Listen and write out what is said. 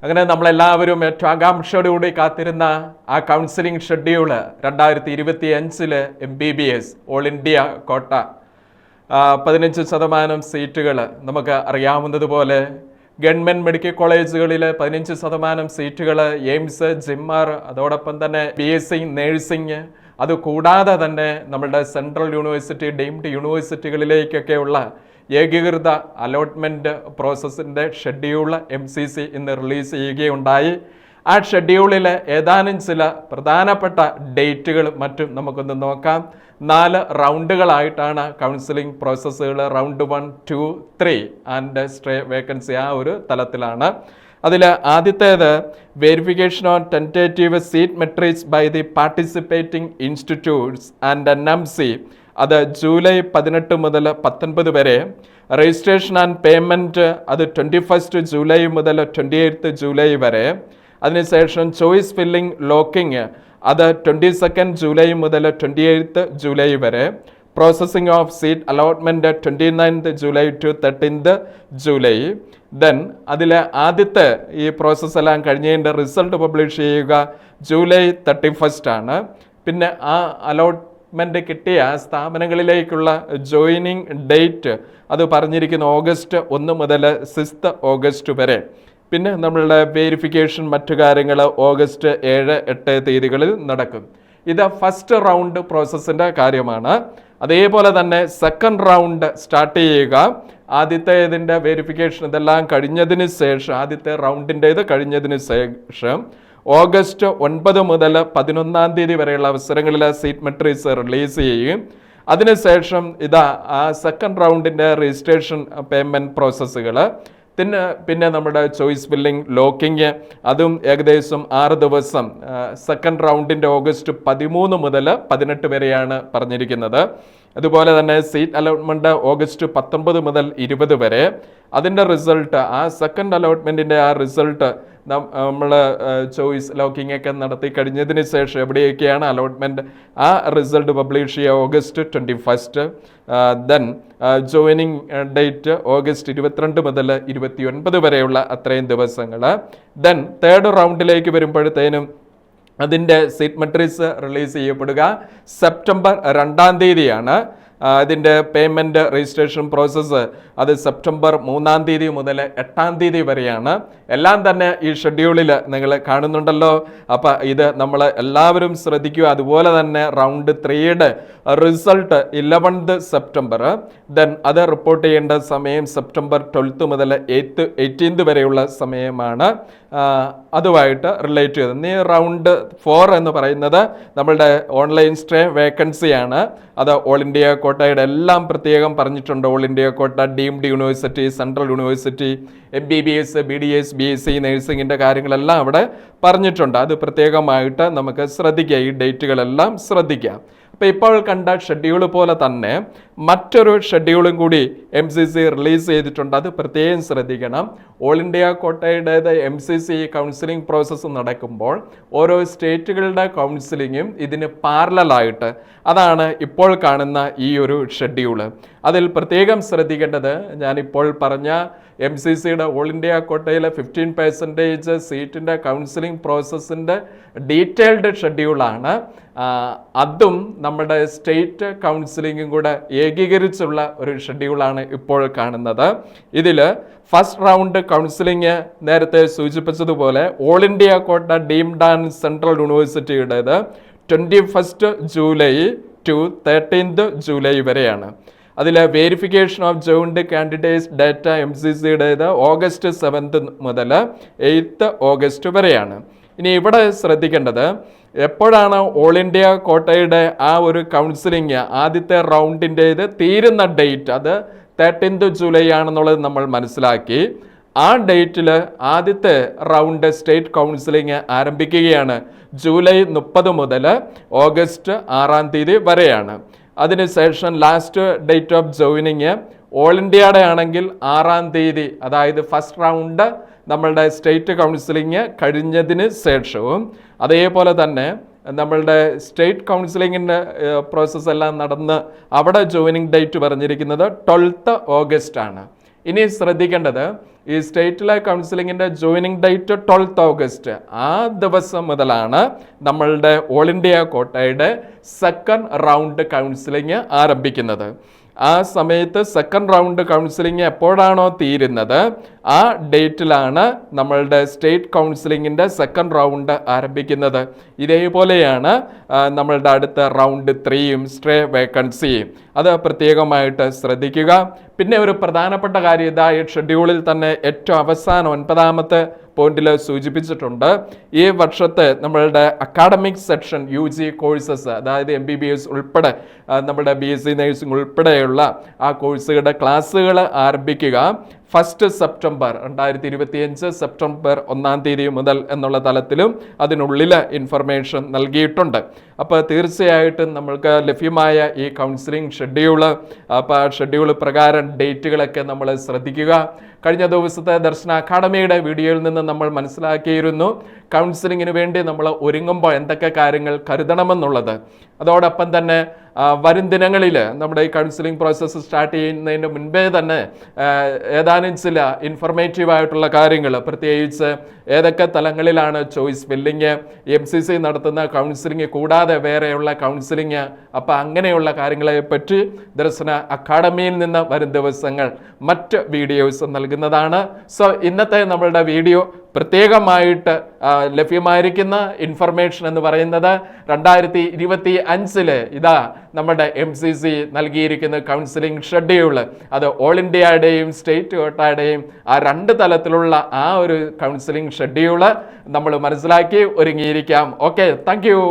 അങ്ങനെ നമ്മളെല്ലാവരും ഏറ്റവും ആകാംക്ഷയോടുകൂടി കാത്തിരുന്ന ആ counselling schedule 2025 MBBS all India കോട്ട 15% സീറ്റുകൾ നമുക്ക് അറിയാവുന്നതുപോലെ ഗവൺമെൻറ് മെഡിക്കൽ കോളേജുകളിൽ 15% സീറ്റുകൾ, എയിംസ്, ജിമ്മാർ, അതോടൊപ്പം തന്നെ BSc നേഴ്സിംഗ്, അതുകൂടാതെ തന്നെ നമ്മളുടെ സെൻട്രൽ യൂണിവേഴ്സിറ്റി, ഡീംഡ് യൂണിവേഴ്സിറ്റികളിലേക്കൊക്കെയുള്ള ഏകീകൃത അലോട്ട്മെൻറ്റ് പ്രോസസ്സിൻ്റെ ഷെഡ്യൂൾ MCC ഇന്ന് റിലീസ് ചെയ്യുകയുണ്ടായി. ആ ഷെഡ്യൂളിൽ ഏതാനും ചില പ്രധാനപ്പെട്ട ഡേറ്റുകൾ മറ്റും നമുക്കൊന്ന് നോക്കാം. 4 റൗണ്ടുകളായിട്ടാണ് കൗൺസിലിംഗ് പ്രോസസ്സുകൾ. റൗണ്ട് 1, 2, 3 ആൻഡ് സ്റ്റേ വേക്കൻസി ആ ഒരു തലത്തിലാണ്. അതിൽ ആദ്യത്തേത് verification on tentative seat matrix by the participating institutes and NMC, അത് ജൂലൈ 18 മുതൽ 19 വരെ. രജിസ്ട്രേഷൻ ആൻഡ് പേയ്മെൻറ്റ് അത് 21 ജൂലൈ മുതൽ 28 ജൂലൈ വരെ. അതിനുശേഷം ചോയ്സ് ഫില്ലിംഗ് ലോക്കിംഗ് അത് 22 ജൂലൈ മുതൽ 28 ജൂലൈ വരെ. Processing of seat allotment 29 July to 13 July. Then അതിൽ ആദ്യത്തെ ഈ പ്രോസസ്സെല്ലാം കഴിഞ്ഞതിൻ്റെ റിസൾട്ട് പബ്ലിഷ് ചെയ്യുക ജൂലൈ 31 ആണ്. പിന്നെ ആ അലോട്ട്മെൻറ്റ് കിട്ടിയ സ്ഥാപനങ്ങളിലേക്കുള്ള ജോയിനിങ് ഡേറ്റ് അത് പറഞ്ഞിരിക്കുന്ന ഓഗസ്റ്റ് 1 മുതൽ 6 ഓഗസ്റ്റ് വരെ. പിന്നെ നമ്മളുടെ വെരിഫിക്കേഷൻ മറ്റു കാര്യങ്ങൾ ഓഗസ്റ്റ് 7, 8 തീയതികളിൽ നടക്കും. ഇത് ഫസ്റ്റ് റൗണ്ട് പ്രോസസ്സിൻ്റെ കാര്യമാണ്. അതേപോലെ തന്നെ സെക്കൻഡ് റൗണ്ട് സ്റ്റാർട്ട് ചെയ്യുക. ആദ്യത്തേതിൻ്റെ വെരിഫിക്കേഷൻ ഇതെല്ലാം കഴിഞ്ഞതിന് ശേഷം, ആദ്യത്തെ റൗണ്ടിൻ്റേത് കഴിഞ്ഞതിന് ശേഷം ഓഗസ്റ്റ് 9 മുതൽ 11 തീയതി വരെയുള്ള അവസരങ്ങളിൽ സീറ്റ് മെട്രിക്സ് റിലീസ് ചെയ്യും. അതിനുശേഷം ആ സെക്കൻഡ് റൗണ്ടിൻ്റെ രജിസ്ട്രേഷൻ പേയ്മെൻറ്റ് പ്രോസസ്സുകൾ, പിന്നെ നമ്മുടെ ചോയ്സ് ഫില്ലിംഗ് ലോക്കിങ് അതും ഏകദേശം 6 ദിവസം. സെക്കൻഡ് റൗണ്ടിൻ്റെ ഓഗസ്റ്റ് 13 മുതൽ 18 വരെയാണ് പറഞ്ഞിരിക്കുന്നത്. അതുപോലെ തന്നെ സീറ്റ് അലോട്ട്മെൻറ്റ് ഓഗസ്റ്റ് 19 മുതൽ 20 വരെ. അതിൻ്റെ റിസൾട്ട്, ആ സെക്കൻഡ് അലോട്ട്മെൻറ്റിൻ്റെ ആ റിസൾട്ട് നമ്മൾ ചോയ്സ് ലോക്കിംഗ് ഒക്കെ നടത്തി കഴിഞ്ഞതിന് ശേഷം എവിടെയൊക്കെയാണ് അലോട്ട്മെൻറ്റ്, ആ റിസൾട്ട് പബ്ലിഷ് ചെയ്യുക August 21. Then joining date August 22 മുതൽ 29 വരെയുള്ള അത്രയും ദിവസങ്ങൾ. ദെൻ തേർഡ് റൗണ്ടിലേക്ക് വരുമ്പോഴത്തേനും അതിൻ്റെ സീറ്റ് മെട്രിക്സ് റിലീസ് ചെയ്യപ്പെടുക സെപ്റ്റംബർ 2 തീയതിയാണ്. ഇതിൻ്റെ പേയ്മെൻറ്റ് രജിസ്ട്രേഷൻ പ്രോസസ്സ് അത് സെപ്റ്റംബർ 3 തീയതി മുതൽ 8 തീയതി വരെയാണ്. എല്ലാം തന്നെ ഈ ഷെഡ്യൂളിൽ നിങ്ങൾ കാണുന്നുണ്ടല്ലോ. അപ്പോൾ ഇത് നമ്മൾ എല്ലാവരും ശ്രദ്ധിക്കുക. അതുപോലെ തന്നെ റൗണ്ട് 3യുടെ റിസൾട്ട് 11 സെപ്റ്റംബർ. ദെൻ അത് റിപ്പോർട്ട് ചെയ്യേണ്ട സമയം സെപ്റ്റംബർ 12 മുതൽ 18 വരെയുള്ള സമയമാണ്. അതുമായിട്ട് റിലേറ്റ് ചെയ്ത് ഇനി റൗണ്ട് 4 എന്ന് പറയുന്നത് നമ്മളുടെ ഓൺലൈൻ സ്റ്റേ വേക്കൻസിയാണ്. അത് ഓൾ ഇന്ത്യ കോട്ടയുടെ എല്ലാം പ്രത്യേകം പറഞ്ഞിട്ടുണ്ട്. All India quota, deemed university, central university, MBBS, BDS, BSc നേഴ്സിംഗിൻ്റെ കാര്യങ്ങളെല്ലാം അവിടെ പറഞ്ഞിട്ടുണ്ട്. അത് പ്രത്യേകമായിട്ട് നമുക്ക് ശ്രദ്ധിക്കുക, ഈ ഡേറ്റുകളെല്ലാം ശ്രദ്ധിക്കാം. അപ്പോൾ ഇപ്പോൾ കണ്ട ഷെഡ്യൂൾ പോലെ തന്നെ മറ്റൊരു ഷെഡ്യൂളും കൂടി MCC റിലീസ് ചെയ്തിട്ടുണ്ട്. അത് പ്രത്യേകം ശ്രദ്ധിക്കണം. ഓൾ ഇന്ത്യ കോട്ടയുടേത് MCC കൗൺസിലിംഗ് പ്രോസസ്സ് നടക്കുമ്പോൾ ഓരോ സ്റ്റേറ്റുകളുടെ കൗൺസിലിങ്ങും ഇതിന് പാരലലായിട്ട്, അതാണ് ഇപ്പോൾ കാണുന്ന ഈ ഒരു ഷെഡ്യൂള്. അതിൽ പ്രത്യേകം ശ്രദ്ധിക്കേണ്ടത് ഞാനിപ്പോൾ പറഞ്ഞ MCCയുടെ ഓൾ ഇന്ത്യ കോട്ടയിലെ 15% സീറ്റിൻ്റെ കൗൺസിലിംഗ് പ്രോസസ്സിൻ്റെ ഡീറ്റെയിൽഡ് ഷെഡ്യൂളാണ്. അതും നമ്മുടെ സ്റ്റേറ്റ് കൗൺസിലിങ്ങും കൂടെ ഏകീകരിച്ചുള്ള ഒരു ഷെഡ്യൂളാണ് ഇപ്പോൾ കാണുന്നത്. ഇതിൽ ഫസ്റ്റ് റൗണ്ട് കൗൺസിലിംഗ് നേരത്തെ സൂചിപ്പിച്ചതുപോലെ all India quota, deemed and central യൂണിവേഴ്സിറ്റിയുടേത് 21 ജൂലൈ ടു 13 ജൂലൈ വരെയാണ്. അതിൽ verification of joined candidates data MCCയുടേത് ഓഗസ്റ്റ് 7 മുതൽ 8 ഓഗസ്റ്റ് വരെയാണ്. ഇനി ഇവിടെ ശ്രദ്ധിക്കേണ്ടത്, എപ്പോഴാണ് ഓൾ ഇന്ത്യ കോട്ടയുടെ ആ ഒരു കൗൺസിലിംഗ് ആദ്യത്തെ റൗണ്ടിൻ്റേത് തീരുന്ന ഡേറ്റ്, അത് 13 ജൂലൈ ആണെന്നുള്ളത് നമ്മൾ മനസ്സിലാക്കി. ആ ഡേറ്റിൽ ആദ്യത്തെ റൗണ്ട് സ്റ്റേറ്റ് കൗൺസിലിംഗ് ആരംഭിക്കുകയാണ് ജൂലൈ 30 മുതൽ ഓഗസ്റ്റ് 6 തീയതി വരെയാണ്. അതിനുശേഷം last date of joining all ഇന്ത്യയുടെ ആണെങ്കിൽ 6 തീയതി, അതായത് ഫസ്റ്റ് റൗണ്ട് നമ്മളുടെ സ്റ്റേറ്റ് കൗൺസിലിംഗ് കഴിഞ്ഞതിന് ശേഷവും, അതേപോലെ തന്നെ നമ്മളുടെ സ്റ്റേറ്റ് കൗൺസിലിങ്ങിൻ്റെ പ്രോസസ്സ് എല്ലാം നടന്ന് അവിടെ ജോയിനിങ് ഡേറ്റ് പറഞ്ഞിരിക്കുന്നത് 12 ഓഗസ്റ്റ് ആണ്. ഇനി ശ്രദ്ധിക്കേണ്ടത് ഈ സ്റ്റേറ്റിലെ കൗൺസിലിങ്ങിൻ്റെ ജോയിനിങ് ഡേറ്റ് 12th ഓഗസ്റ്റ്. ആ ദിവസം മുതലാണ് നമ്മളുടെ ഓൾ ഇന്ത്യ കോട്ടയുടെ സെക്കൻഡ് റൗണ്ട് കൗൺസിലിംഗ് ആരംഭിക്കുന്നത്. ആ സമയത്ത് സെക്കൻഡ് റൗണ്ട് കൗൺസിലിംഗ് എപ്പോഴാണോ തീരുന്നത് ആ ഡേറ്റിലാണ് നമ്മളുടെ സ്റ്റേറ്റ് കൗൺസിലിങ്ങിൻ്റെ സെക്കൻഡ് റൗണ്ട് ആരംഭിക്കുന്നത്. ഇതേപോലെയാണ് നമ്മളുടെ അടുത്ത റൗണ്ട് 3യും സ്റ്റേ വേക്കൻസിയും. അത് പ്രത്യേകമായിട്ട് ശ്രദ്ധിക്കുക. പിന്നെ ഒരു പ്രധാനപ്പെട്ട കാര്യം ഇതാ ഈ ഷെഡ്യൂളിൽ തന്നെ ഏറ്റവും അവസാനം 9ാമത്തെ പോയിന്റിൽ സൂചിപ്പിച്ചിട്ടുണ്ട്. ഈ വർഷത്തെ നമ്മളുടെ അക്കാഡമിക് സെക്ഷൻ UG കോഴ്സസ്, അതായത് MBBS ഉൾപ്പെടെ നമ്മുടെ BSc നഴ്സിംഗ് ഉൾപ്പെടെയുള്ള ആ കോഴ്സുകളുടെ ക്ലാസ്സുകൾ ആരംഭിക്കുക 1 സെപ്റ്റംബർ 2025 സെപ്റ്റംബർ 1-ാം തീയതി മുതൽ എന്നുള്ള തലത്തിലും അതിനുള്ളിൽ ഇൻഫർമേഷൻ നൽകിയിട്ടുണ്ട്. അപ്പോൾ തീർച്ചയായിട്ടും നമ്മൾക്ക് ലഭ്യമായ ഈ കൗൺസിലിംഗ് ഷെഡ്യൂള്, അപ്പോൾ ആ ഷെഡ്യൂൾ പ്രകാരം ഡേറ്റുകളൊക്കെ നമ്മൾ ശ്രദ്ധിക്കുക. കഴിഞ്ഞ ദിവസത്തെ ദർശന അക്കാഡമിയുടെ വീഡിയോയിൽ നിന്ന് നമ്മൾ മനസ്സിലാക്കിയിരുന്നു കൗൺസിലിങ്ങിന് വേണ്ടി നമ്മൾ ഒരുങ്ങുമ്പോൾ എന്തൊക്കെ കാര്യങ്ങൾ കരുതണമെന്നുള്ളത്. അതോടൊപ്പം തന്നെ വരും ദിനങ്ങളിൽ നമ്മുടെ ഈ കൗൺസിലിംഗ് പ്രോസസ്സ് സ്റ്റാർട്ട് ചെയ്യുന്നതിന് മുൻപേ തന്നെ ഏതാനും ചില ഇൻഫർമേറ്റീവ് ആയിട്ടുള്ള കാര്യങ്ങൾ, പ്രത്യേകിച്ച് ഏതൊക്കെ തലങ്ങളിലാണ് ചോയ്സ് ഫില്ലിങ്, MCC നടത്തുന്ന കൗൺസിലിംഗ് കൂടാതെ വേറെയുള്ള കൗൺസിലിംഗ്, അപ്പോൾ അങ്ങനെയുള്ള കാര്യങ്ങളെ പറ്റി ദർശന അക്കാഡമിയിൽ നിന്ന് വരും ദിവസങ്ങൾ മറ്റ് വീഡിയോസ് നൽകുന്നതാണ്. സോ ഇന്നത്തെ നമ്മളുടെ വീഡിയോ പ്രത്യേകമായിട്ട് ലഭ്യമായിരിക്കുന്ന ഇൻഫർമേഷൻ എന്ന് പറയുന്നത് 2025 ഇതാ നമ്മുടെ MCC നൽകിയിരിക്കുന്ന കൗൺസിലിംഗ് ഷെഡ്യൂൾ, അത് ഓൾ ഇന്ത്യയുടെയും സ്റ്റേറ്റ് കോട്ടയുടെയും ആ 2 തലത്തിലുള്ള ആ ഒരു കൗൺസിലിംഗ് ഷെഡ്യൂള് നമ്മൾ മനസ്സിലാക്കി ഒരുങ്ങിയിരിക്കാം. Okay, thank you.